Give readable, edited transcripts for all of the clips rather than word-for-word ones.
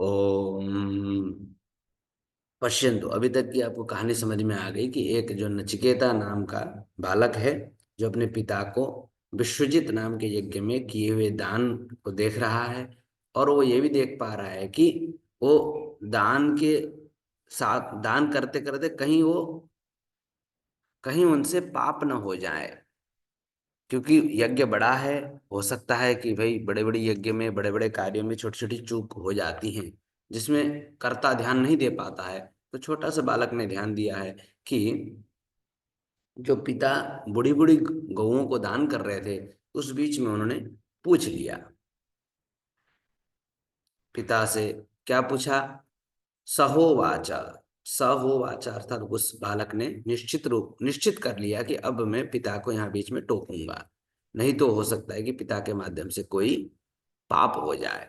ओम पश्यन्तु। अभी तक की आपको कहानी समझ में आ गई कि एक जो नचिकेता नाम का बालक है, जो अपने पिता को विश्वजित नाम के यज्ञ में किए हुए दान को देख रहा है, और वो ये भी देख पा रहा है कि वो दान के साथ दान करते करते कहीं उनसे पाप न हो जाए। क्योंकि यज्ञ बड़ा है, हो सकता है कि भाई बड़े बड़े यज्ञ में, बड़े बड़े कार्यों में छोटी छोटी चूक हो जाती हैं, जिसमें कर्ता ध्यान नहीं दे पाता है। तो छोटा सा बालक ने ध्यान दिया है कि जो पिता बूढ़ी बूढ़ी गौओं को दान कर रहे थे, उस बीच में उन्होंने पूछ लिया पिता से। क्या पूछा? सहोवाचा। सहोवाचा अर्थात उस बालक ने निश्चित कर लिया कि अब मैं पिता को यहाँ बीच में टोकूंगा, नहीं तो हो सकता है कि पिता के माध्यम से कोई पाप हो जाए,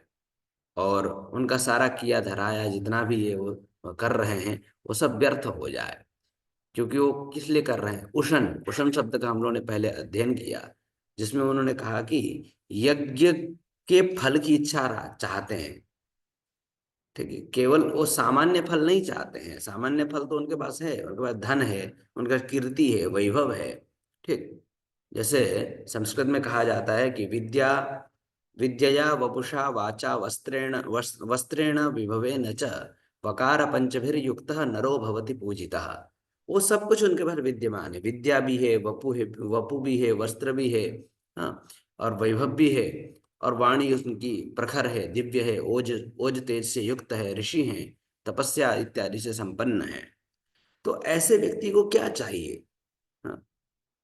और उनका सारा किया धराया जितना भी ये वो कर रहे हैं, वो सब व्यर्थ हो जाए। क्योंकि वो किस लिए कर रहे हैं? उशन उशन शब्द का हम लोगों ने पहले अध्ययन किया, जिसमें उन्होंने कहा कि यज्ञ के फल की इच्छा चाहते हैं। ठीक है, केवल वो सामान्य फल नहीं चाहते हैं। सामान्य फल तो उनके पास है, उनके पास धन है, उनका कीर्ति है, वैभव है। ठीक। जैसे संस्कृत में कहा जाता है कि विद्यया वपुषा वाचा वस्त्रेण विभवे न च वकार पंचभिर्युक्त नरो भवति पूजितः। वो सब कुछ उनके पास विद्यमान है। विद्या भी है, वपु भी है, वस्त्र भी है, हाँ, और वैभव भी है, और वाणी उनकी प्रखर है, दिव्य है, ओज ओज तेज से युक्त है, ऋषि हैं, तपस्या इत्यादि से संपन्न है। तो ऐसे व्यक्ति को क्या चाहिए? हाँ,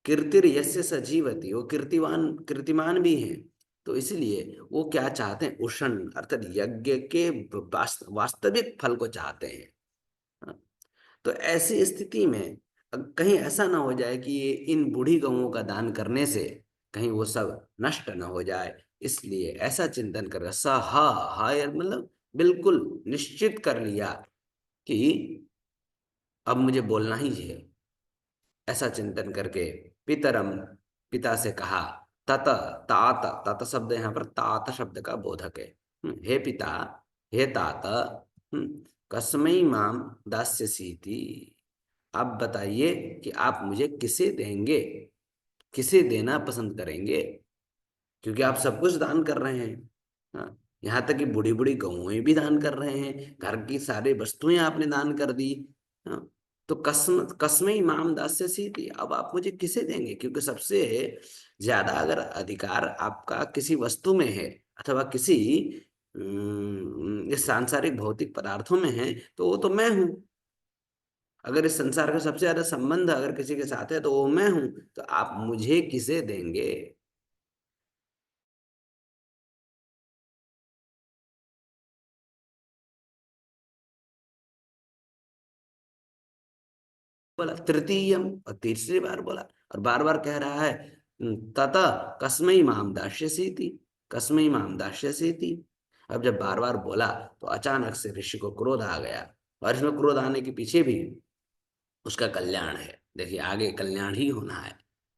कीर्तिर यस्य सजीवति, वो कीर्तिमान भी हैं। तो इसलिए वो क्या चाहते हैं? उषण अर्थात यज्ञ के वास्तविक फल को चाहते हैं। हाँ, तो ऐसी स्थिति में कहीं ऐसा ना हो जाए कि ये इन बूढ़ी गऊओं का दान करने से कहीं वो सब नष्ट ना हो जाए। इसलिए ऐसा चिंतन कर सा हा यार, मतलब बिल्कुल निश्चित कर लिया कि अब मुझे बोलना ही है। ऐसा चिंतन करके पितरम, पिता से कहा, तत तात, तत शब्द यहाँ पर तात शब्द का बोधक है। हे पिता, हे तात, कस्मै माम दास्यसीति। आप बताइए कि आप मुझे किसे देंगे, किसे देना पसंद करेंगे? क्योंकि आप सब कुछ दान कर रहे हैं। हाँ, यहाँ तक कि बूढ़ी बूढ़ी गऊएं भी दान कर रहे हैं, घर की सारी वस्तुएं आपने दान कर दी। हाँ, तो कसमें इमाम दास्य सी थी। अब आप मुझे किसे देंगे? क्योंकि सबसे ज्यादा अगर अधिकार आपका किसी वस्तु में है, अथवा किसी इस सांसारिक भौतिक पदार्थों में है, तो वो तो मैं हूँ। अगर इस संसार का सबसे ज्यादा संबंध अगर किसी के साथ है, तो वो मैं हूँ। तो आप मुझे किसे देंगे? बोला तृतीयम, और तीसरी बार बोला, और बार बार कह रहा है तत कस्मै माम दास्यसीति, कस्मै माम दास्यसीति। अब जब बार बार बोला, तो अचानक से ऋषि को क्रोध आ गया। और इसमें क्रोध आने के पीछे भी उसका कल्याण है। देखिए, आगे कल्याण ही होना है।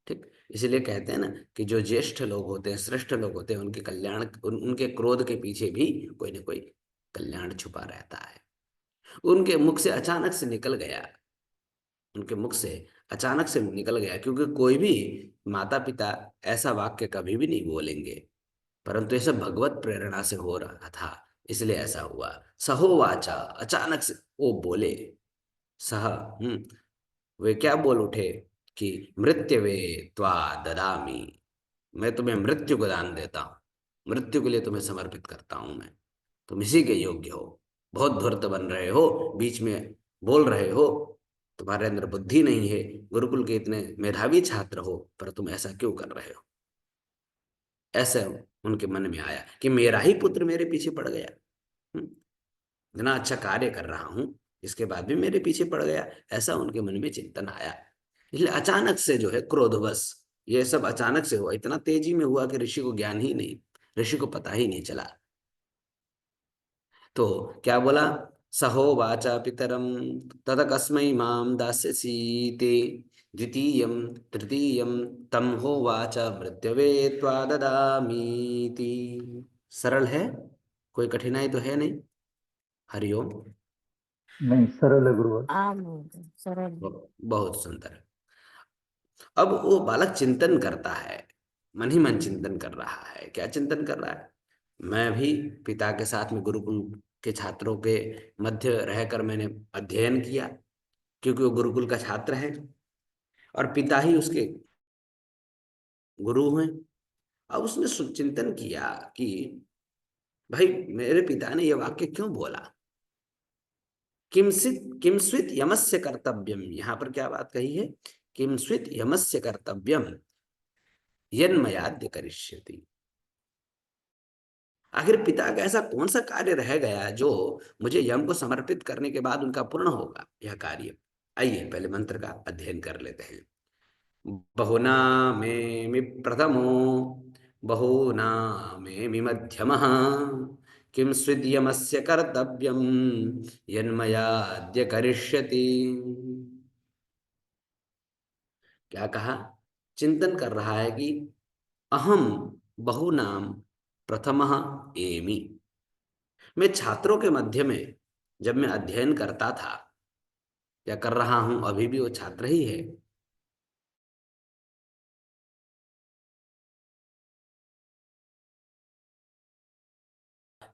ठीक। इसीलिए कहते हैं ना कि जो ज्येष्ठ लोग होते हैं, श्रेष्ठ लोग होते हैं, उनके कल्याण उनके क्रोध के पीछे भी कोई ना कोई कल्याण छुपा रहता है। उनके मुख से अचानक से निकल गया, उनके मुख से अचानक से निकल गया, क्योंकि कोई भी माता पिता ऐसा वाक्य कभी भी नहीं बोलेंगे, परंतु ये सब भगवत प्रेरणा से हो रहा था, इसलिए ऐसा हुआ। सहोवाचा, अचानक से वो बोले। सह, वे क्या बोल उठे कि मृत्युवे त्वा ददामी, मैं तुम्हें मृत्यु को दान देता हूँ, मृत्यु के लिए तुम्हें समर्पित करता हूं मैं। तुम इसी के योग्य हो। बहुत धूर्त बन रहे हो, बीच में बोल रहे हो, तुम्हारे अंदर बुद्धि नहीं है, गुरुकुल के इतने मेधावी छात्र हो, पर तुम ऐसा क्यों कर रहे हो? ऐसे उनके मन में आया कि मेरा ही पुत्र मेरे पीछे पड़ गया। हम्म, इतना अच्छा कार्य कर रहा हूं, इसके बाद भी मेरे पीछे पड़ गया। ऐसा उनके मन में चिंतन आया। इसलिए अचानक से जो है क्रोधवश, ये सब अचानक से हुआ, इतना तेजी में हुआ कि ऋषि को ज्ञान ही नहीं, ऋषि को पता ही नहीं चला। तो क्या बोला? सहो वाचा पितरम तत कस्मै माम दास्यसीते द्वितीयं तृतीयं तम होवाच मृत्यवे त्वा ददामीति। सरल है, कोई कठिनाई तो है नहीं। हरिओम। नहीं, सरल है गुरुवर। आम सरल। बहुत सुंदर। अब वो बालक चिंतन करता है, मन ही मन चिंतन कर रहा है। क्या चिंतन कर रहा है? मैं भी पिता के साथ में गुरुकुल के छात्रों के मध्य रहकर मैंने अध्ययन किया, क्योंकि वो गुरुकुल का छात्र है और पिता ही उसके गुरु हैं। अब उसने चिंतन किया कि भाई, मेरे पिता ने ये वाक्य क्यों बोला, किमस्वित यमस्य कर्तव्यम। यहाँ पर क्या बात कही है? किमस्वित यमस्य कर्तव्यम यन्मयाद्य करिष्यति। आखिर पिता का ऐसा कौन सा कार्य रह गया जो मुझे यम को समर्पित करने के बाद उनका पूर्ण होगा यह कार्य। आइए पहले मंत्र का अध्ययन कर लेते हैं। बहुना मे प्रथमो बहुना मे मध्यमः किम स्विद्यमस्य कर्तव्यम यन्मयाद्य करिष्यति। क्या कहा? चिंतन कर रहा है कि अहम बहुनाम प्रथमः एमि। मैं छात्रों के मध्य में जब मैं अध्ययन करता था या कर रहा हूं, अभी भी वो छात्र ही है,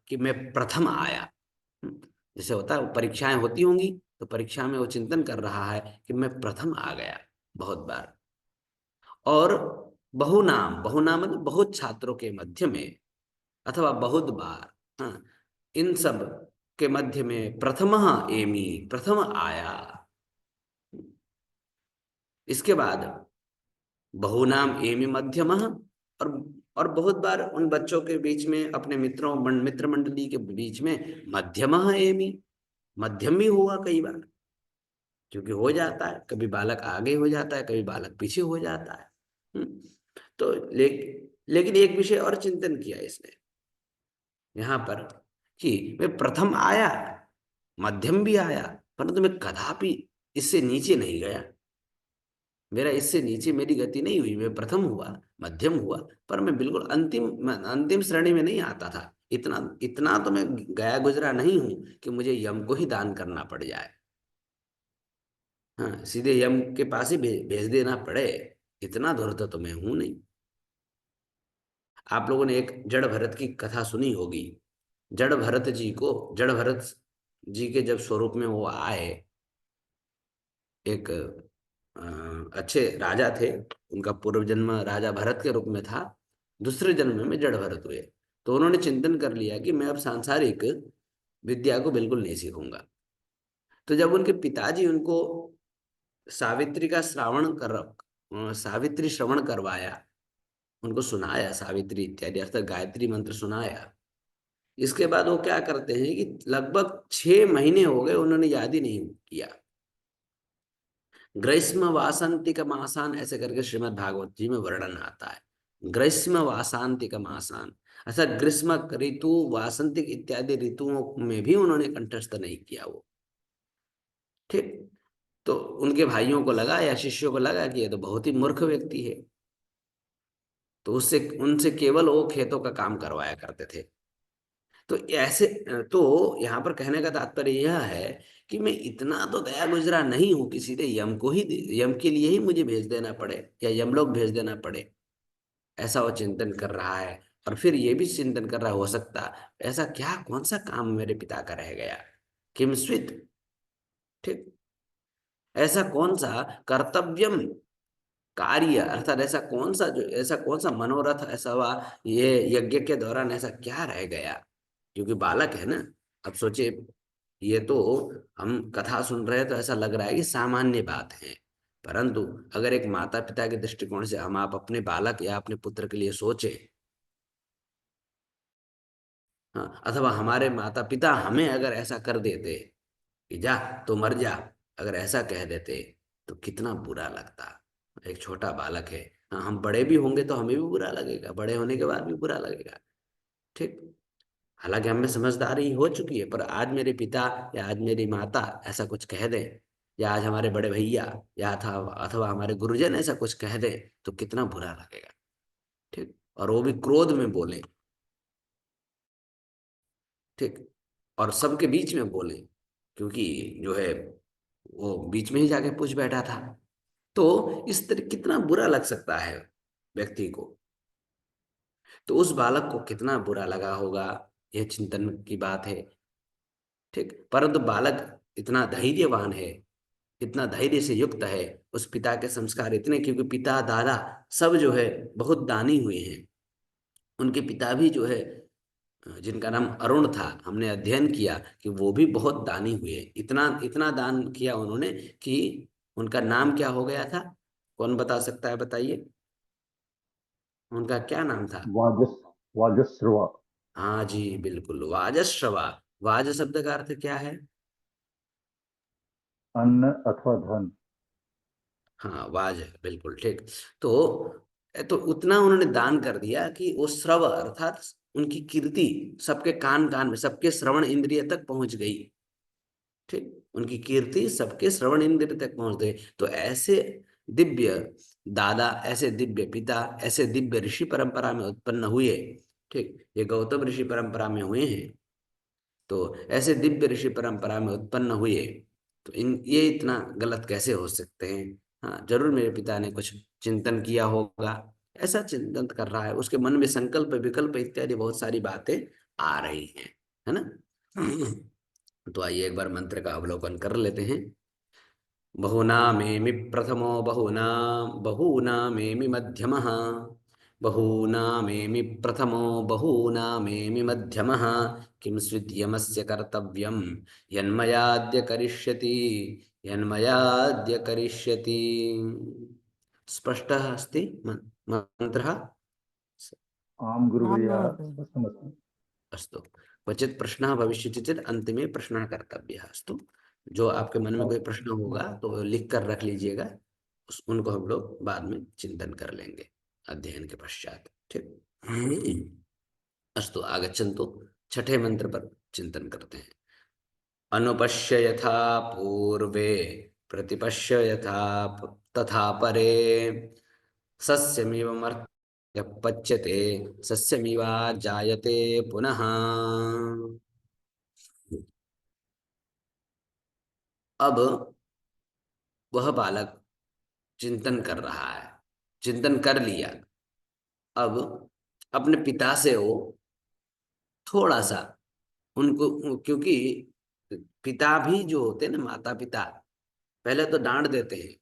कि मैं प्रथम आया। जैसे होता है परीक्षाएं होती होंगी, तो परीक्षा में वो चिंतन कर रहा है कि मैं प्रथम आ गया बहुत बार। और बहुनाम, बहुनाम मतलब बहुत छात्रों के मध्य में, अथवा बहुत बार, हाँ, इन सब के मध्य में प्रथम एमी, प्रथम आया। इसके बाद बहुनाम एमी मध्यमः, और और बहुत बार उन बच्चों के बीच में, अपने मित्र मंडली के बीच में मध्यमः एमी, मध्यम भी हुआ कई बार। क्योंकि हो जाता है, कभी बालक आगे हो जाता है, कभी बालक पीछे हो जाता है। तो लेकिन एक विषय और चिंतन किया इसने यहाँ पर, कि मैं प्रथम आया, मध्यम भी आया, परंतु मैं कदापि इससे नीचे नहीं गया। मेरा इससे नीचे मेरी गति नहीं हुई। मैं प्रथम हुआ, मध्यम हुआ, पर मैं बिल्कुल अंतिम श्रेणी में नहीं आता था। इतना इतना तो मैं गया गुजरा नहीं हूं कि मुझे यम को ही दान करना पड़ जाए। हाँ, सीधे यम के पास ही भेज देना पड़े, इतना धूर्त तो मैं हूं नहीं। आप लोगों ने एक जड़ भरत की कथा सुनी होगी। जड़ भरत जी के जब स्वरूप में वो आए, एक अच्छे राजा थे, उनका पूर्व जन्म राजा भरत के रूप में था, दूसरे जन्म में जड़ भरत हुए। तो उन्होंने चिंतन कर लिया कि मैं अब सांसारिक विद्या को बिल्कुल नहीं सीखूंगा। तो जब उनके पिताजी उनको सावित्री श्रवण करवाया, उनको सुनाया सावित्री इत्यादि अर्थात गायत्री मंत्र सुनाया, इसके बाद वो क्या करते हैं कि लगभग 6 महीने हो गए उन्होंने याद ही नहीं किया। ग्रीष्म वासंतिक मासान ऐसे करके श्रीमद् भागवत जी में वर्णन आता है। ग्रीष्म वासांतिक मासान, ऐसा ग्रीष्म ऋतु, वासंतिक इत्यादि ऋतुओं में भी उन्होंने कंठस्थ नहीं किया वो। ठीक। तो उनके भाइयों को लगा या शिष्यों को लगा कि ये तो बहुत ही मूर्ख व्यक्ति है, तो उससे उनसे केवल वो खेतों का काम करवाया करते थे। तो ऐसे, तो यहाँ पर कहने का तात्पर्य यह है कि मैं इतना तो गया गुजरा नहीं हूं कि सीधे यम को ही, यम के लिए ही मुझे भेज देना पड़े या यमलोक भेज देना पड़े। ऐसा वो चिंतन कर रहा है। और फिर ये भी चिंतन कर रहा हो सकता, ऐसा क्या कौन सा काम मेरे पिता का रह गया, किमस्वित। ठीक। ऐसा कौन सा कर्तव्यम कार्य, अर्थात ऐसा कौन सा मनोरथ ऐसा हुआ ये यज्ञ के दौरान, ऐसा क्या रह गया। क्योंकि बालक है ना। अब सोचे, ये तो हम कथा सुन रहे हैं तो ऐसा लग रहा है कि सामान्य बात है, परंतु अगर एक माता पिता के दृष्टिकोण से हम आप अपने बालक या अपने पुत्र के लिए सोचे, हाँ, अथवा हमारे माता पिता हमें अगर ऐसा कर देते कि जा तो मर जा, अगर ऐसा कह देते तो कितना बुरा लगता। एक छोटा बालक है। हाँ, हम बड़े भी होंगे तो हमें भी बुरा लगेगा, बड़े होने के बाद भी बुरा लगेगा। ठीक। हालांकि हमें समझदारी हो चुकी है, पर आज मेरे पिता या आज मेरी माता ऐसा कुछ कह दे, या आज हमारे बड़े भैया या अथवा हमारे गुरुजन ऐसा कुछ कह दे, तो कितना बुरा लगेगा। ठीक। और वो भी क्रोध में बोले। ठीक। और सबके बीच में बोले, क्योंकि जो है वो बीच में ही जाके पूछ बैठा था। तो इस तरह कितना बुरा लग सकता है व्यक्ति को, तो उस बालक को कितना बुरा लगा होगा, यह चिंतन की बात है। ठीक, परंतु बालक इतना धैर्यवान है, इतना धैर्य से युक्त है, उस पिता के संस्कार इतने, क्योंकि पिता दादा सब जो है बहुत दानी हुए हैं। उनके पिता भी जो है, जिनका नाम अरुण था, हमने अध्ययन किया कि वो भी बहुत दानी हुए, इतना इतना दान किया उन्होंने कि उनका नाम क्या हो गया था। कौन बता सकता है, बताइए, उनका क्या नाम था। वाजस वाजस्रवा। हाँ जी बिल्कुल, वाजश्रवा। वाज शब्द का अर्थ क्या है। अन्न अथवा धन। हाँ वाज है, बिल्कुल ठीक। तो उतना उन्होंने दान कर दिया कि वो श्रव अर्थात उनकी कीर्ति सबके कान कान में, सबके श्रवण इंद्रिय तक पहुंच गई। ठीक, उनकी कीर्ति सबके श्रवण इंद्रिय तक पहुंच गई। तो ऐसे दिव्य दादा, ऐसे दिव्य पिता, ऐसे दिव्य ऋषि परंपरा में उत्पन्न हुए। ठीक, ये गौतम ऋषि परंपरा में हुए हैं। तो ऐसे दिव्य ऋषि परंपरा में उत्पन्न हुए, तो इन ये इतना गलत कैसे हो सकते हैं। हाँ, जरूर मेरे पिता ने कुछ चिंतन किया होगा, ऐसा चिंतन कर रहा है, उसके मन में संकल्प विकल्प इत्यादि बहुत सारी बातें आ रही हैं, है ना। तो आइए एक बार मंत्र का अवलोकन कर लेते हैं। बहुनामेमि प्रथमो बहूनामेमि मध्यमः बहूनामेमि प्रथमो बहूनामेमि मध्यमः किं स्विद्यमस्य कर्तव्यं यन्मयाद्य करिष्यति यन्मयाद्य करिष्यति। स्पष्टः अस्ति मन्त्रः। आम आं गुरुवर्य महोदय। स्पष्टमस्ति। अस्तु, क्वचित् प्रश्नः भविष्यति चेत् अन्तिमे प्रश्नः कर्तव्यः। अस्तु, जो आपके मन में कोई अस्तु प्रश्न होगा तो लिख कर रख लीजिएगा, उनको हम लोग बाद में चिंतन कर लेंगे अध्ययन के पश्चात। ठीक। अस्तु, आगच्छन्तु, छठे मंत्र पर चिंतन करते हैं। अनुपश्य यथा पूर्वे प्रतिपश्य यथा तथा परे सस्यमिवमर्त्य पच्यते सस्यमिवा जायते पुनः। अब वह बालक चिंतन कर रहा है, चिंतन कर लिया। अब अपने पिता से वो थोड़ा सा, उनको, क्योंकि पिता भी जो होते हैं ना, माता पिता पहले तो डांट देते हैं।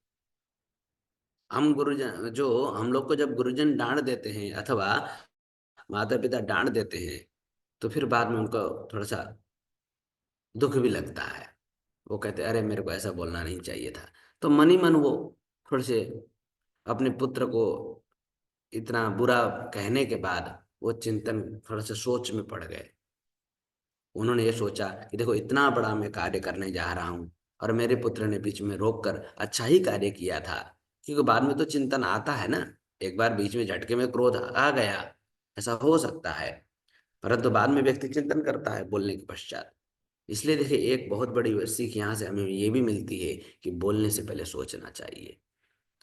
हम गुरुजन, जो हम लोग को जब गुरुजन डांट देते हैं अथवा माता पिता डांट देते हैं, तो फिर बाद में उनको थोड़ा सा दुख भी लगता है। वो कहते हैं, अरे मेरे को ऐसा बोलना नहीं चाहिए था। तो मन ही मन वो थोड़े से अपने पुत्र को इतना बुरा कहने के बाद वो चिंतन, थोड़ा सा सोच में पड़ गए। उन्होंने ये सोचा कि देखो, इतना बड़ा मैं कार्य करने जा रहा हूँ और मेरे पुत्र ने बीच में रोक कर अच्छा ही कार्य किया था। क्योंकि बाद में तो चिंतन आता है ना, एक बार बीच में झटके में क्रोध आ गया, ऐसा हो सकता है, परंतु बाद में व्यक्ति चिंतन करता है बोलने के पश्चात। इसलिए देखिए, एक बहुत बड़ी सीख यहाँ से हमें ये भी मिलती है कि बोलने से पहले सोचना चाहिए।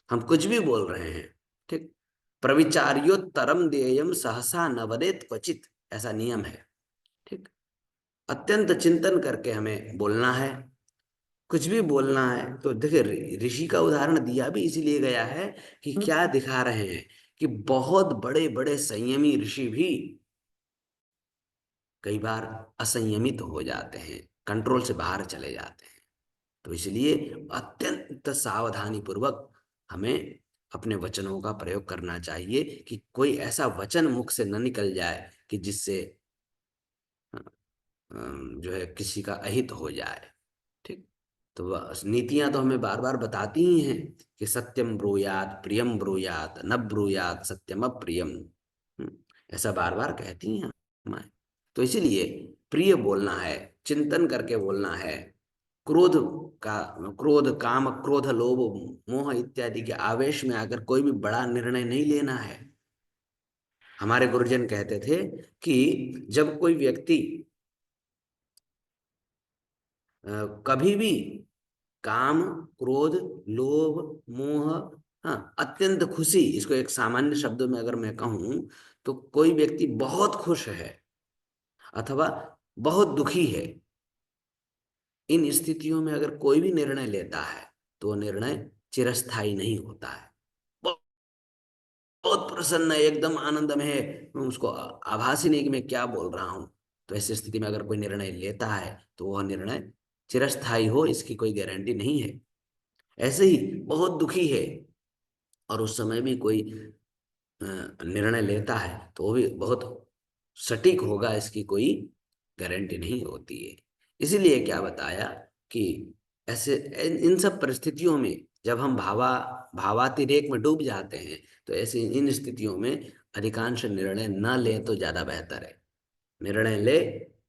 हम कुछ भी बोल रहे हैं, ठीक, प्रविचार्योत्तरम देयम सहसा न वदेत क्वचित, ऐसा नियम है। ठीक, अत्यंत चिंतन करके हमें बोलना है। कुछ भी बोलना है तो देखिए, ऋषि का उदाहरण दिया भी इसीलिए गया है कि क्या दिखा रहे हैं कि बहुत बड़े बड़े संयमी ऋषि भी कई बार असंयमित हो जाते हैं, कंट्रोल से बाहर चले जाते हैं। तो इसलिए अत्यंत सावधानी पूर्वक हमें अपने वचनों का प्रयोग करना चाहिए कि कोई ऐसा वचन मुख से न निकल जाए कि जिससे जो है किसी का अहित हो जाए। ठीक, तो नीतियां तो हमें बार बार बताती ही हैं कि सत्यम ब्रूयात प्रियम ब्रूयात न ब्रूयात सत्यम अप्रियम। ऐसा बार बार कहती हैं हमें। तो इसीलिए प्रिय बोलना है, चिंतन करके बोलना है। क्रोध का क्रोध, काम क्रोध लोभ मोह इत्यादि के आवेश में आकर कोई भी बड़ा निर्णय नहीं लेना है। हमारे गुरुजन कहते थे कि जब कोई व्यक्ति कभी भी काम क्रोध लोभ मोह, हाँ अत्यंत खुशी, इसको एक सामान्य शब्दों में अगर मैं कहूं, तो कोई व्यक्ति बहुत खुश है अथवा बहुत दुखी है, इन स्थितियों में अगर कोई भी निर्णय लेता है तो वो निर्णय चिरस्थायी नहीं होता है। बहुत प्रसन्न है, एकदम आनंद में है, उसको आभास ही नहीं कि मैं क्या बोल रहा हूं। तो ऐसी स्थिति में अगर कोई निर्णय लेता है तो वह निर्णय चिरस्थायी हो इसकी कोई गारंटी नहीं है। ऐसे ही बहुत दुखी है और उस समय भी कोई निर्णय लेता है तो वो भी बहुत सटीक होगा, इसकी कोई गारंटी नहीं होती है। इसीलिए क्या बताया कि ऐसे इन सब परिस्थितियों में जब हम भावातिरेक में डूब जाते हैं तो ऐसे इन स्थितियों में अधिकांश निर्णय न लें तो ज्यादा बेहतर है। निर्णय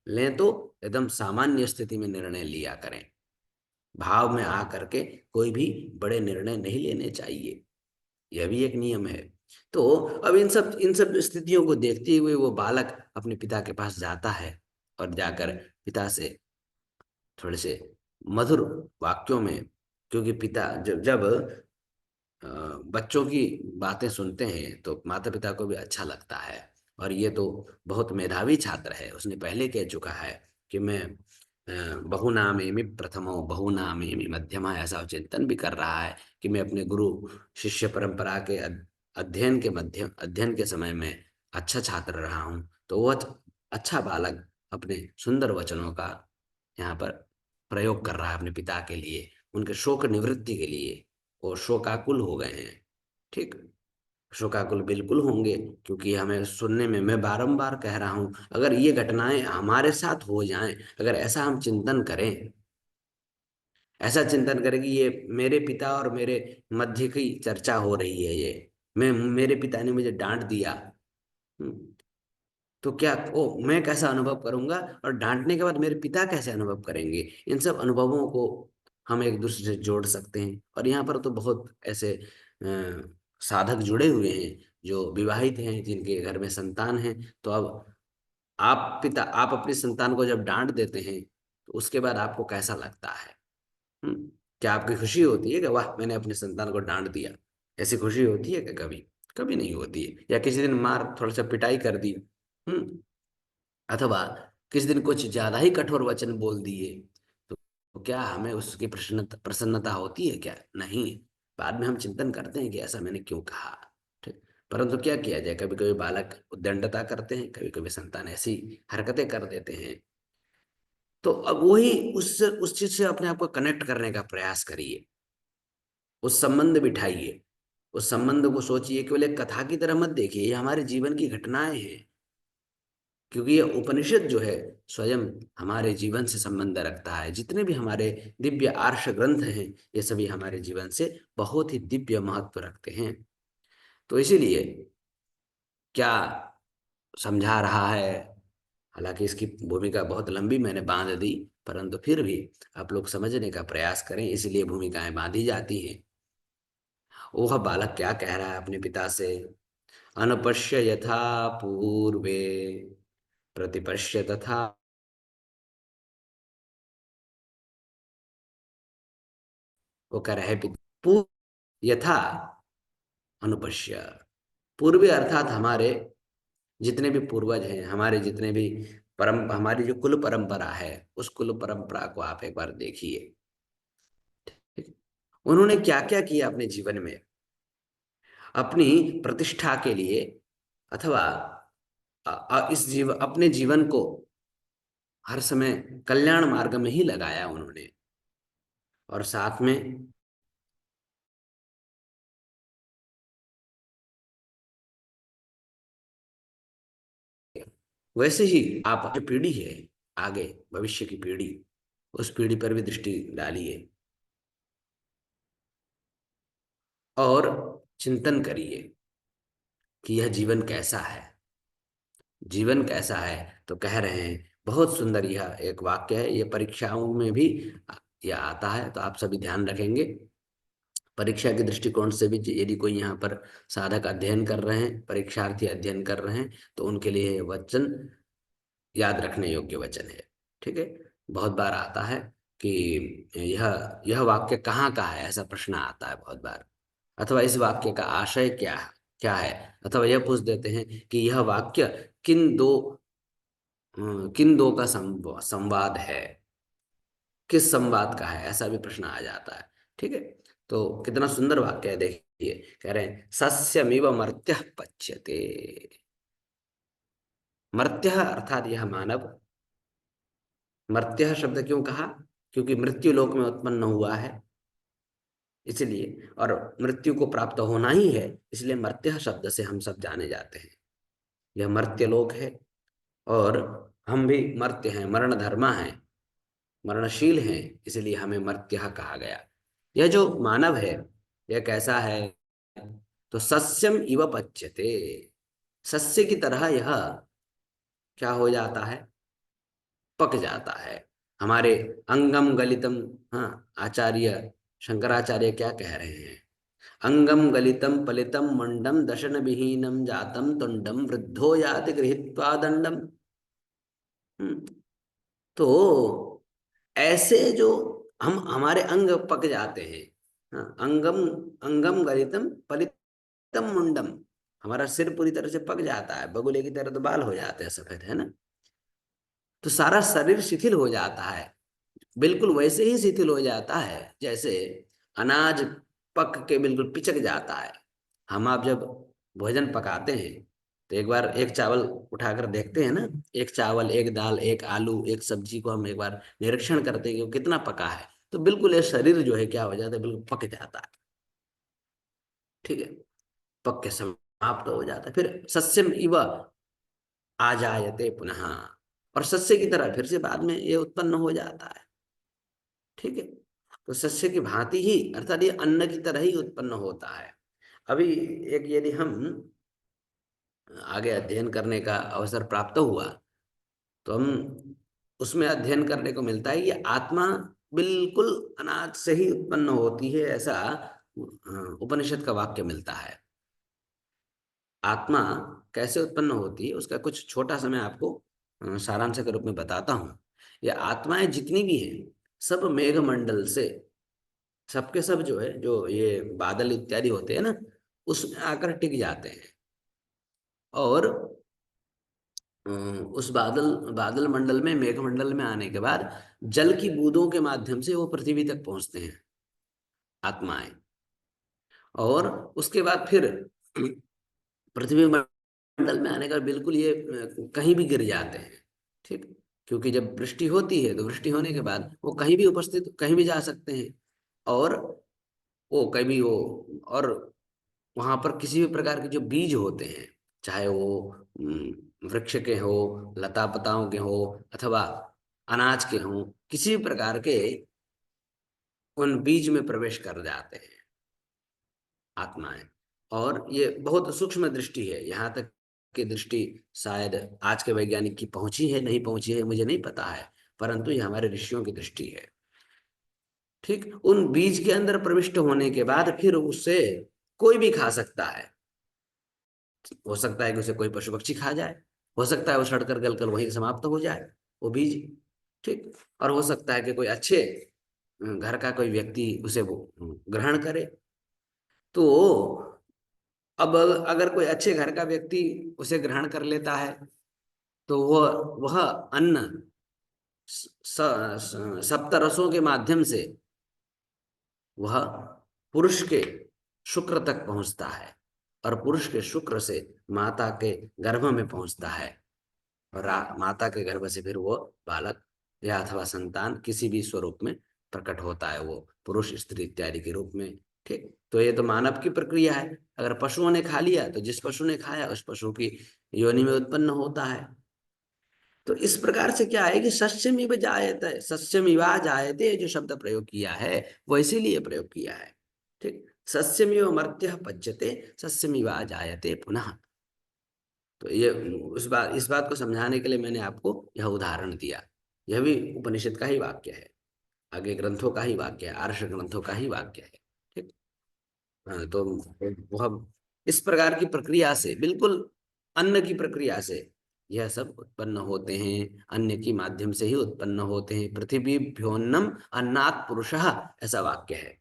लें तो एकदम सामान्य स्थिति में निर्णय लिया करें। भाव में आ करके कोई भी बड़े निर्णय नहीं लेने चाहिए, यह भी एक नियम है। तो अब इन सब स्थितियों को देखते हुए वो बालक अपने पिता के पास जाता है और जाकर पिता से थोड़े से मधुर वाक्यों में, क्योंकि पिता जब जब अ, बच्चों की बातें सुनते हैं तो माता पिता को भी अच्छा लगता है। और ये तो बहुत मेधावी छात्र है, उसने पहले कह चुका है कि मैं बहुनामेमि प्रथमो बहुनामेमि मध्यमा, ऐसा चिंतन भी कर रहा है कि मैं अपने गुरु शिष्य परंपरा के अध्ययन के समय में अच्छा छात्र रहा हूँ। तो वह अच्छा बालक अपने सुंदर वचनों का यहाँ पर प्रयोग कर रहा है अपने पिता के लिए, उनके शोक निवृत्ति के लिए। और शोकाकुल हो गए हैं। ठीक, शोकाकुल बिल्कुल होंगे, क्योंकि हमें सुनने में, मैं बारंबार कह रहा हूं, अगर ये घटनाएं हमारे साथ हो जाएं, अगर ऐसा हम चिंतन करें, ऐसा चिंतन करें कि ये मेरे पिता और मेरे मध्य की चर्चा हो रही है, ये मैं, मेरे पिता ने मुझे डांट दिया, हम्म, तो क्या ओ मैं कैसा अनुभव करूंगा, और डांटने के बाद मेरे पिता कैसे अनुभव करेंगे। इन सब अनुभवों को हम एक दूसरे से जोड़ सकते हैं। और यहाँ पर तो बहुत ऐसे साधक जुड़े हुए हैं जो विवाहित हैं, जिनके घर में संतान है। तो अब आप अपनी संतान को जब डांट देते हैं तो उसके बाद आपको कैसा लगता है? हम्म, क्या आपकी खुशी होती है कि वाह मैंने अपनी संतान को डांट दिया? ऐसी खुशी होती है कि कभी कभी नहीं होती है। या किसी दिन मार थोड़ा सा पिटाई कर दी, हम्म, अथवा किसी दिन कुछ ज्यादा ही कठोर वचन बोल दिए, तो क्या हमें उसकी प्रसन्नता प्रसन्नता होती है? क्या नहीं। बाद में हम चिंतन करते हैं कि ऐसा मैंने क्यों कहा। ठीक, परंतु क्या किया जाए, कभी कभी बालक उद्दंडता करते हैं, कभी कभी संतान ऐसी हरकतें कर देते हैं। तो अब वही उस चीज से अपने आप को कनेक्ट करने का प्रयास करिए, उस संबंध बिठाइए, उस संबंध को सोचिए, केवल एक कथा की तरह मत देखिए, ये हमारे जीवन की घटनाएं हैं। क्योंकि ये उपनिषद जो है स्वयं हमारे जीवन से संबंध रखता है। जितने भी हमारे दिव्य आर्ष ग्रंथ हैं, ये सभी हमारे जीवन से बहुत ही दिव्य महत्व रखते हैं। तो इसीलिए क्या समझा रहा है, हालांकि इसकी भूमिका बहुत लंबी मैंने बांध दी, परंतु फिर भी आप लोग समझने का प्रयास करें, इसलिए भूमिकाएं बांधी जाती हैं। वह बालक क्या कह रहा है अपने पिता से? अनपश्य यथा पूर्वे प्रतिपश्य तथा, वो कह रहा है पूर्व यथा अनुपश्य। पूर्वी अर्थात हमारे जितने भी पूर्वज हैं, हमारे जितने भी हमारी जो कुल परंपरा है, उस कुल परंपरा को आप एक बार देखिए। ठीक है? उन्होंने क्या क्या किया अपने जीवन में अपनी प्रतिष्ठा के लिए, अथवा अपने जीवन को हर समय कल्याण मार्ग में ही लगाया उन्होंने। और साथ में वैसे ही आप जो पीढ़ी है, आगे भविष्य की पीढ़ी, उस पीढ़ी पर भी दृष्टि डालिए और चिंतन करिए कि यह जीवन कैसा है। जीवन कैसा है तो कह रहे हैं, बहुत सुंदर यह एक वाक्य है, यह परीक्षाओं में भी यह आता है, तो आप सभी ध्यान रखेंगे। परीक्षा के दृष्टिकोण से भी यदि कोई यहाँ पर साधक अध्ययन कर रहे हैं, परीक्षार्थी अध्ययन कर रहे हैं, तो उनके लिए यह वचन याद रखने योग्य वचन है। ठीक है, बहुत बार आता है कि यह वाक्य कहाँ का है, ऐसा प्रश्न आता है बहुत बार। अथवा इस वाक्य का आशय क्या है, अथवा यह पूछ देते हैं कि यह वाक्य किन दो का संवाद है, किस संवाद का है, ऐसा भी प्रश्न आ जाता है। ठीक है, तो कितना सुंदर वाक्य है, देखिए कह रहे हैं सस्यमिव मर्त्यः पच्यते। मर्त्यः अर्थात यह मानव। मर्त्यः शब्द क्यों कहा? क्योंकि मृत्यु लोक में उत्पन्न हुआ है इसलिए, और मृत्यु को प्राप्त होना ही है, इसलिए मर्त्यः शब्द से हम सब जाने जाते हैं। यह मर्त्य लोक है, और हम भी मर्त्य हैं, मरण धर्मा है, मरणशील हैं, इसलिए हमें मर्त्यः कहा गया। यह जो मानव है, यह कैसा है? तो सस्यम इव पच्यते, सस्य की तरह यह क्या हो जाता है? पक जाता है। हमारे अंगम गलितम, हाँ, आचार्य शंकराचार्य क्या कह रहे हैं? अंगम गलितम पलितम मंडम दशन विहीनम जातम तुंडम वृद्धो याति गृहीत्वा दंडम। तो ऐसे जो हमारे अंग पक जाते हैं, हाँ, अंगम अंगम गलितम पलितम मुंडम, हमारा सिर पूरी तरह से पक जाता है, बगुले की तरह तो बाल हो जाते हैं सफेद, है ना? तो सारा शरीर शिथिल हो जाता है, बिल्कुल वैसे ही शिथिल हो जाता है जैसे अनाज पक के बिल्कुल पिचक जाता है। हम आप जब भोजन पकाते हैं तो एक बार एक चावल उठाकर देखते हैं ना, एक चावल, एक दाल, एक आलू, एक सब्जी को हम एक बार निरीक्षण करते हैं कि वो कितना पका है। तो बिल्कुल ये शरीर जो है क्या हो जाता है? बिल्कुल पक जाता है। ठीक है, पक के समाप्त हो जाता है। फिर सस्यम इव आ जायते पुनः, और सस्य की तरह फिर से बाद में ये उत्पन्न हो जाता है। ठीक है, तो सस्य की भांति ही, अर्थात ये अन्न की तरह ही उत्पन्न होता है। अभी एक यदि हम आगे अध्ययन करने का अवसर प्राप्त हुआ तो हम उसमें अध्ययन करने को मिलता है कि आत्मा बिल्कुल अनाज से ही उत्पन्न होती है, ऐसा उपनिषद का वाक्य मिलता है। आत्मा कैसे उत्पन्न होती है उसका कुछ छोटा सा मैं आपको सारांश के रूप में बताता हूँ। ये आत्माएं जितनी भी हैं, सब मेघमंडल से, सबके सब जो है, जो ये बादल इत्यादि होते हैं ना, उसमें आकर टिक जाते हैं, और उस बादल बादल मंडल में, मेघमंडल में आने के बाद जल की बूंदों के माध्यम से वो पृथ्वी तक पहुंचते हैं आत्माएं, और उसके बाद फिर पृथ्वी मंडल में आने का बिल्कुल ये कहीं भी गिर जाते हैं। ठीक, क्योंकि जब वृष्टि होती है तो वृष्टि होने के बाद वो कहीं भी उपस्थित, कहीं भी जा सकते हैं, और वो कभी वो, और वहां पर किसी भी प्रकार के जो बीज होते हैं, चाहे वो वृक्ष के हो, लता पताओं के हो, अथवा अनाज के हो, किसी भी प्रकार के उन बीज में प्रवेश कर जाते हैं आत्माएं। और ये बहुत सूक्ष्म दृष्टि है, यहाँ तक की दृष्टि शायद आज के वैज्ञानिक की पहुंची है, नहीं पहुंची है मुझे नहीं पता है, परंतु ये हमारे ऋषियों की दृष्टि है। ठीक, उन बीज के अंदर प्रविष्ट होने के बाद फिर उससे कोई भी खा सकता है। हो सकता है कि उसे कोई पशु पक्षी खा जाए, हो सकता है वो सड़कर गलकर वहीं समाप्त हो जाए वो बीज। ठीक, और हो सकता है कि कोई अच्छे घर का कोई व्यक्ति उसे वो ग्रहण करे। तो अब अगर कोई अच्छे घर का व्यक्ति उसे ग्रहण कर लेता है तो वह अन्न सप्त रसों के माध्यम से वह पुरुष के शुक्र तक पहुंचता है, और पुरुष के शुक्र से माता के गर्भ में पहुंचता है, और माता के गर्भ से फिर वो बालक या अथवा संतान किसी भी स्वरूप में प्रकट होता है, वो पुरुष स्त्री इत्यादि के रूप में। ठीक, तो ये तो मानव की प्रक्रिया है। अगर पशुओं ने खा लिया तो जिस पशु ने खाया उस पशु की योनि में उत्पन्न होता है। तो इस प्रकार से क्या है कि सस्यमिव जायते, सस्यमिवा जायते जो शब्द प्रयोग किया है वो इसीलिए प्रयोग किया है। ठीक, सस्यमिव मर्त्यः पच्यते सस्यमिवा जायते पुनः। तो ये इस बात को समझाने के लिए मैंने आपको यह उदाहरण दिया। यह भी उपनिषद का ही वाक्य है, आगे ग्रंथों का ही वाक्य है, आर्ष ग्रंथों का ही वाक्य है। ठीक, हाँ, तो वह इस प्रकार की प्रक्रिया से, बिल्कुल अन्न की प्रक्रिया से यह सब उत्पन्न होते हैं, अन्न की माध्यम से ही उत्पन्न होते हैं। पृथिवीभ्योन्नम अन्नात् पुरुषः, ऐसा वाक्य है।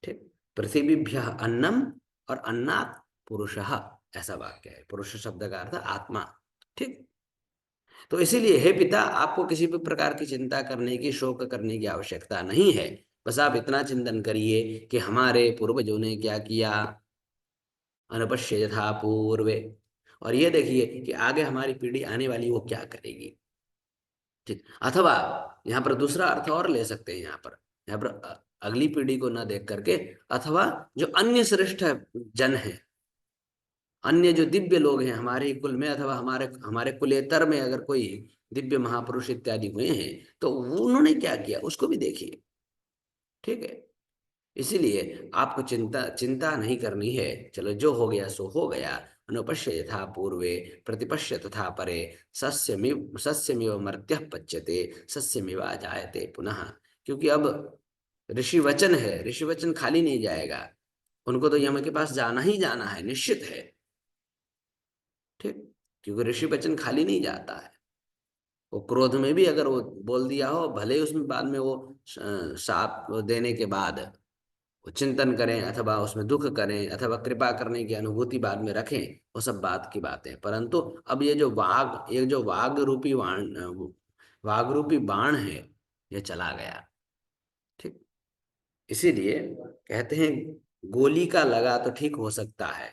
ठीक, पृथिवीभ्य अन्नम और अन्नात् पुरुषः, ऐसा वाक्य है। पुरुष शब्द का अर्थ आत्मा। ठीक, तो इसीलिए हे पिता, आपको किसी भी प्रकार की चिंता करने की, शोक करने की आवश्यकता नहीं है। बस आप इतना चिंतन करिए कि हमारे पूर्वजों ने क्या किया, अनपश्य यथा पूर्वे, और ये देखिए कि आगे हमारी पीढ़ी आने वाली वो क्या करेगी। ठीक, अथवा यहाँ पर दूसरा अर्थ और ले सकते हैं, यहाँ पर अगली पीढ़ी को न देख करके, अथवा जो अन्य श्रेष्ठ जन है, अन्य जो दिव्य लोग हैं हमारे ही कुल में, अथवा हमारे हमारे कुलेतर में अगर कोई दिव्य महापुरुष इत्यादि हुए हैं, तो उन्होंने क्या किया उसको भी देखिए। ठीक है, इसीलिए आपको चिंता चिंता नहीं करनी है। चलो, जो हो गया सो हो गया। अनुपश्य यथा पूर्वे प्रतिपश्य तथा परे, सस्यमिव मर्त्यः पच्यते सस्यमिव जायते पुनः। क्योंकि अब ऋषि वचन है, ऋषि वचन खाली नहीं जाएगा, उनको तो यम के पास जाना ही जाना है, निश्चित है। ठीक, क्योंकि ऋषि वचन खाली नहीं जाता है। वो क्रोध में भी अगर वो बोल दिया हो, भले ही उसमें बाद में वो शाप देने के बाद वो चिंतन करें, अथवा उसमें दुख करें, अथवा कृपा करने की अनुभूति बाद में रखें, वो सब बात की बात है। परंतु अब ये जो वाग रूपी बाण है, ये चला गया। ठीक, इसीलिए कहते हैं गोली का लगा तो ठीक हो सकता है,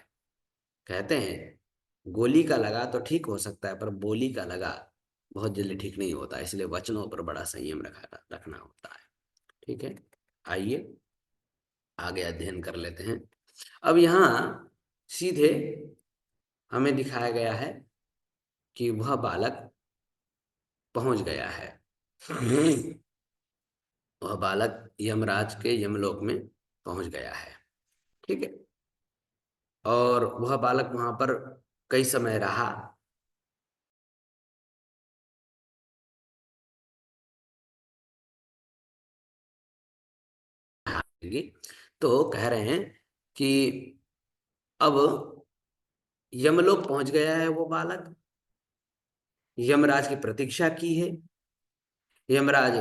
कहते हैं गोली का लगा तो ठीक हो सकता है, पर बोली का लगा बहुत जल्दी ठीक नहीं होता। इसलिए वचनों पर बड़ा संयम रखना होता है। ठीक है, आइए आगे अध्ययन कर लेते हैं। अब यहाँ सीधे हमें दिखाया गया है कि वह बालक पहुंच गया है। वह बालक यमराज के यमलोक में पहुंच गया है। ठीक है, और वह बालक वहां पर कई समय रहा। तो कह रहे हैं कि अब यमलोक पहुंच गया है वो बालक, यमराज की प्रतीक्षा की है। यमराज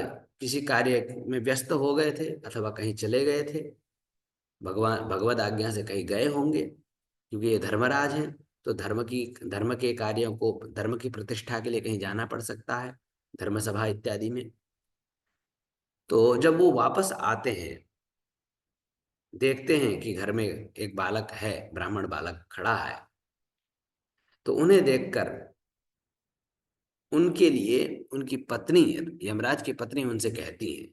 किसी कार्य में व्यस्त हो गए थे, अथवा कहीं चले गए थे, भगवत आज्ञा से कहीं गए होंगे, क्योंकि ये धर्मराज हैं। तो धर्म के कार्यों को, धर्म की प्रतिष्ठा के लिए कहीं जाना पड़ सकता है, धर्म सभा इत्यादि में। तो जब वो वापस आते हैं, देखते हैं कि घर में एक बालक है, ब्राह्मण बालक खड़ा है, तो उन्हें देखकर उनके लिए उनकी पत्नी, यमराज की पत्नी उनसे कहती है,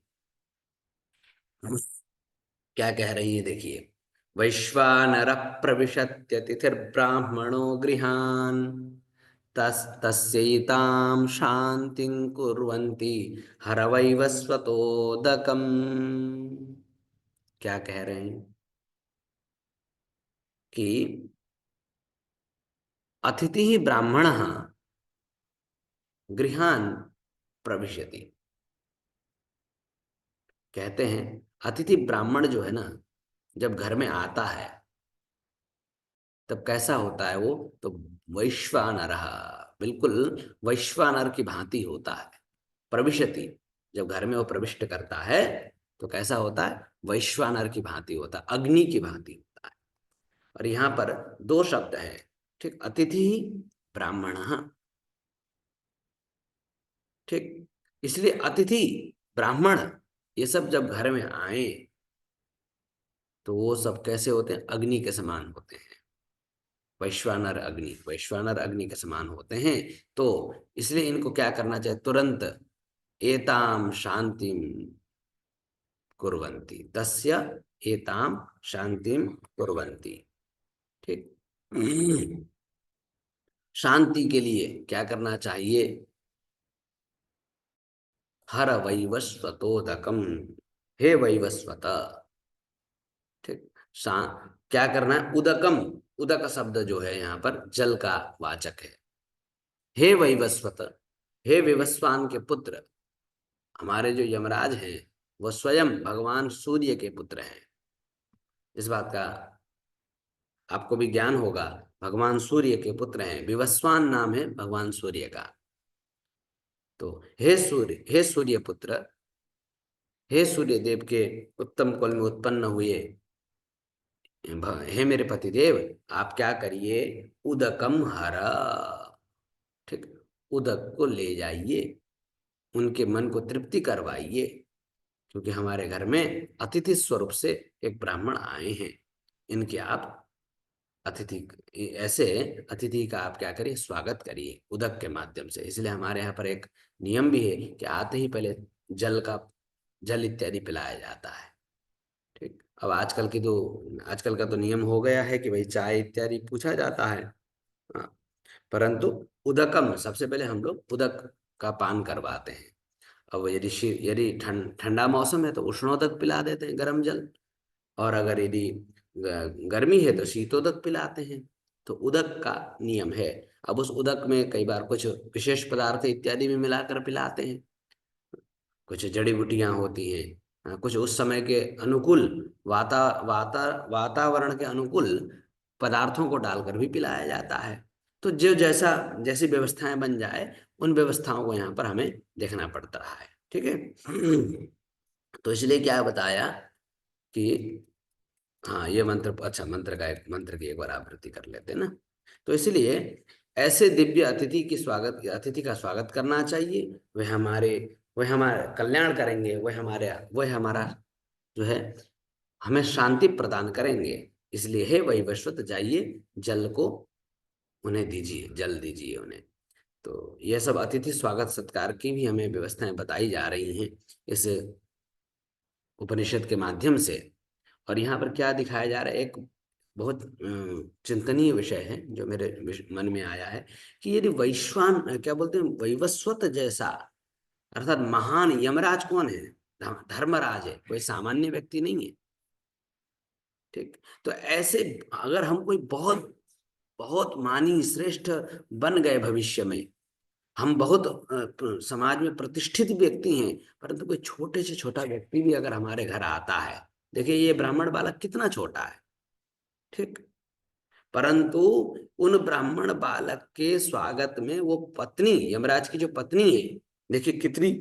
क्या कह रही है देखिए, वैश्वानर प्रविशत्यतिथिर्ब्राह्मणो गृहान् तस्यैतां शांतिं कुर्वन्ति हरवैवस्वतोदकम्। क्या कह रहे हैं कि अतिथि ब्राह्मणः गृहान् प्रविशति। कहते हैं अतिथि ब्राह्मण जो है ना, जब घर में आता है तब कैसा होता है वो, तो वैश्वानर, बिल्कुल वैश्वानर की भांति होता है। प्रविशति, जब घर में वो प्रविष्ट करता है तो कैसा होता है, वैश्वानर की भांति होता है, अग्नि की भांति होता है। और यहाँ पर दो शब्द हैं। ठीक, अतिथि ब्राह्मण। ठीक, इसलिए अतिथि ब्राह्मण ये सब जब घर में आए तो वो सब कैसे होते हैं, अग्नि के समान होते हैं। वैश्वानर अग्नि के समान होते हैं। तो इसलिए इनको क्या करना चाहिए, तुरंत एताम शांतिम कुर्वन्ति, तस्य एताम शांतिम कुर्वन्ति। ठीक, शांति के लिए क्या करना चाहिए, हर वैवस्वतोदकम, हे वैवस्वत। ठीक, शा क्या करना है, उदकम, उदक शब्द जो है यहाँ पर जल का वाचक है। हे वैवस्वत, हे विवस्वान के पुत्र, हमारे जो यमराज हैं वो स्वयं भगवान सूर्य के पुत्र हैं। इस बात का आपको भी ज्ञान होगा, भगवान सूर्य के पुत्र हैं, विवस्वान नाम है भगवान सूर्य का। तो हे सूर्य पुत्र, हे सूर्य देव के उत्तम कुल में उत्पन्न हुए, हे मेरे पति देव, आप क्या करिए, उदकम हर। ठीक, उदक को ले जाइए, उनके मन को तृप्ति करवाइए, क्योंकि हमारे घर में अतिथि स्वरूप से एक ब्राह्मण आए हैं। इनके आप अतिथि ऐसे अतिथि का आप क्या करिए, स्वागत करिए उदक के माध्यम से। इसलिए हमारे यहाँ पर एक नियम भी है कि आते ही पहले जल इत्यादि पिलाया जाता है। ठीक। अब आजकल का तो नियम हो गया है कि भाई चाय इत्यादि पूछा जाता है। हाँ, परंतु उदकम सबसे पहले हम लोग उदक का पान करवाते हैं। अब यदि ठंडा मौसम है तो उष्णोदक पिला देते हैं, गर्म जल। और अगर यदि गर्मी है तो शीतोदक पिलाते हैं। तो उदक का नियम है। अब उस उदक में कई बार कुछ विशेष पदार्थ इत्यादि भी मिलाकर पिलाते हैं। कुछ जड़ी बूटियां होती हैं, कुछ उस समय के अनुकूल वातावरण के अनुकूल पदार्थों को डालकर भी पिलाया जाता है। तो जो जैसी व्यवस्थाएं बन जाए, उन व्यवस्थाओं को यहाँ पर हमें देखना पड़ता है। ठीक है। तो इसलिए क्या बताया कि हाँ, ये मंत्र, अच्छा मंत्र की एक बार आवृत्ति कर लेते हैं ना। तो इसलिए ऐसे दिव्य अतिथि का स्वागत करना चाहिए। वह हमारे कल्याण करेंगे, वह हमारा जो है हमें शांति प्रदान करेंगे। इसलिए हे वैवस्वत, जाइए जल को उन्हें दीजिए, जल दीजिए उन्हें। तो यह सब अतिथि स्वागत सत्कार की भी हमें व्यवस्थाएं बताई जा रही हैं इस उपनिषद के माध्यम से। और यहाँ पर क्या दिखाया जा रहा है, एक बहुत चिंतनीय विषय है जो मेरे मन में आया है कि यदि क्या बोलते हैं, वैवस्वत जैसा, अर्थात महान यमराज कौन है? धर्मराज है, कोई सामान्य व्यक्ति नहीं है। ठीक। तो ऐसे अगर हम कोई बहुत बहुत मानी श्रेष्ठ बन गए भविष्य में, हम बहुत समाज में प्रतिष्ठित व्यक्ति हैं, परंतु कोई छोटे से छोटा व्यक्ति भी अगर हमारे घर आता है, देखिए ये ब्राह्मण बालक कितना छोटा है। ठीक। परंतु उन ब्राह्मण बालक के स्वागत में वो पत्नी, यमराज की जो पत्नी है, देखिए कितनी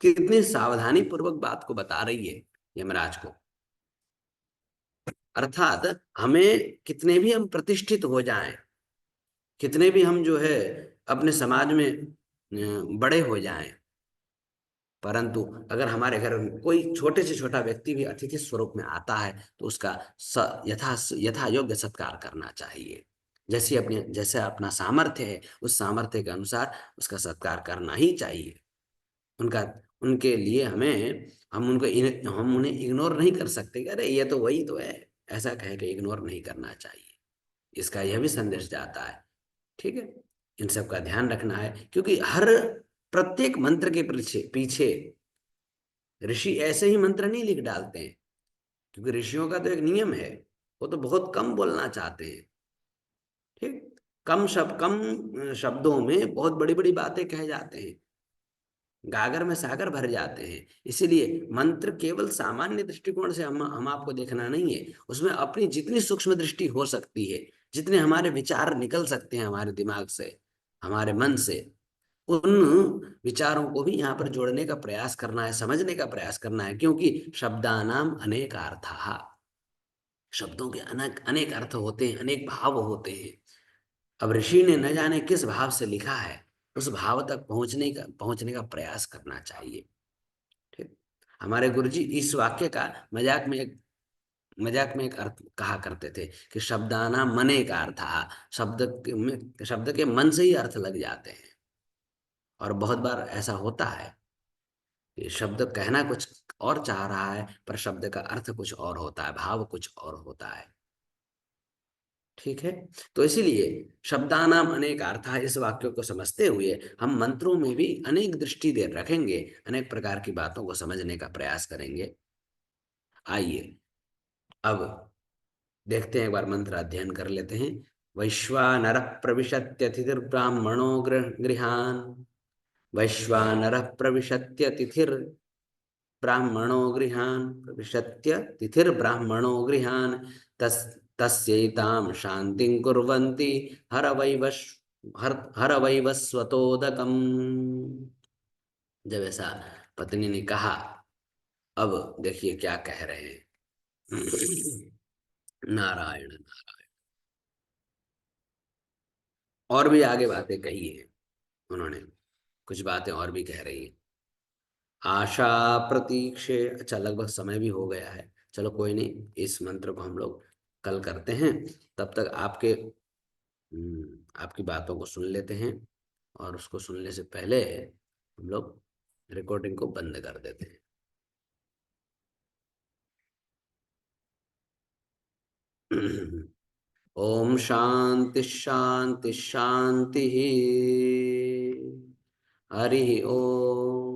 कितनी सावधानी पूर्वक बात को बता रही है यमराज को। अर्थात हमें कितने भी हम प्रतिष्ठित हो जाएं, कितने भी हम जो है अपने समाज में बड़े हो जाएं, परंतु अगर हमारे घर में कोई छोटे से छोटा व्यक्ति भी अतिथि स्वरूप में आता है तो उसका यथा योग्य सत्कार करना चाहिए। जैसे अपना सामर्थ्य है, उस सामर्थ्य के अनुसार उसका सत्कार करना ही चाहिए। उनका उनके लिए हम उन्हें इग्नोर नहीं कर सकते कि अरे ये तो वही तो है, ऐसा कह के इग्नोर नहीं करना चाहिए। इसका यह भी संदेश जाता है। ठीक है। इन सब का ध्यान रखना है, क्योंकि हर प्रत्येक मंत्र के पीछे पीछे ऋषि ऐसे ही मंत्र नहीं लिख डालते हैं, क्योंकि ऋषियों का तो एक नियम है, वो तो बहुत कम बोलना चाहते हैं। ठीक। कम शब्दों में बहुत बड़ी बड़ी बातें कह जाते हैं, गागर में सागर भर जाते हैं। इसीलिए मंत्र केवल सामान्य दृष्टिकोण से हम आपको देखना नहीं है, उसमें अपनी जितनी सूक्ष्म दृष्टि हो सकती है, जितने हमारे विचार निकल सकते हैं हमारे दिमाग से, हमारे मन से, उन विचारों को भी यहाँ पर जोड़ने का प्रयास करना है, समझने का प्रयास करना है। क्योंकि शब्दानाम अनेक अर्थाः, शब्दों के अनेक अनेक अर्थ होते हैं, अनेक भाव होते हैं। अब ऋषि ने न जाने किस भाव से लिखा है, उस भाव तक पहुंचने का प्रयास करना चाहिए। ठीक। हमारे गुरुजी इस वाक्य का मजाक में एक अर्थ कहा करते थे कि शब्दाना मने का अर्थ, शब्द के मन से ही अर्थ लग जाते हैं। और बहुत बार ऐसा होता है कि शब्द कहना कुछ और चाह रहा है, पर शब्द का अर्थ कुछ और होता है, भाव कुछ और होता है। ठीक है। तो इसीलिए शब्दानाम अनेक अर्थ, इस वाक्य को समझते हुए हम मंत्रों में भी अनेक दृष्टि दे रखेंगे, अनेक प्रकार की बातों को समझने का प्रयास करेंगे। आइए अब देखते हैं, एक बार मंत्र अध्ययन कर लेते हैं। वैश्वानर प्रविशत्यतिथिर्ब्राह्मणो गृहान, वैश्वानर प्रविशत्यतिथिर्ब्राह्मणो गृहान, प्रविशत्यतिथिर्ब्राह्मणो गृहान, तस्यैतां शांतिं कुर्वन्ति हर वैवस्वतोदकम्। जब ऐसा पत्नी ने कहा, अब देखिए क्या कह रहे हैं। नारायण नारायण। और भी आगे बातें कही है। उन्होंने कुछ बातें और भी कह रही हैं। आशा प्रतीक्षे, अच्छा लगभग समय भी हो गया है, चलो कोई नहीं, इस मंत्र को हम लोग कल करते हैं। तब तक आपकी बातों को सुन लेते हैं, और उसको सुनने से पहले हम लोग रिकॉर्डिंग को बंद कर देते हैं। ओम शांति शांति शांति। हरि ओम।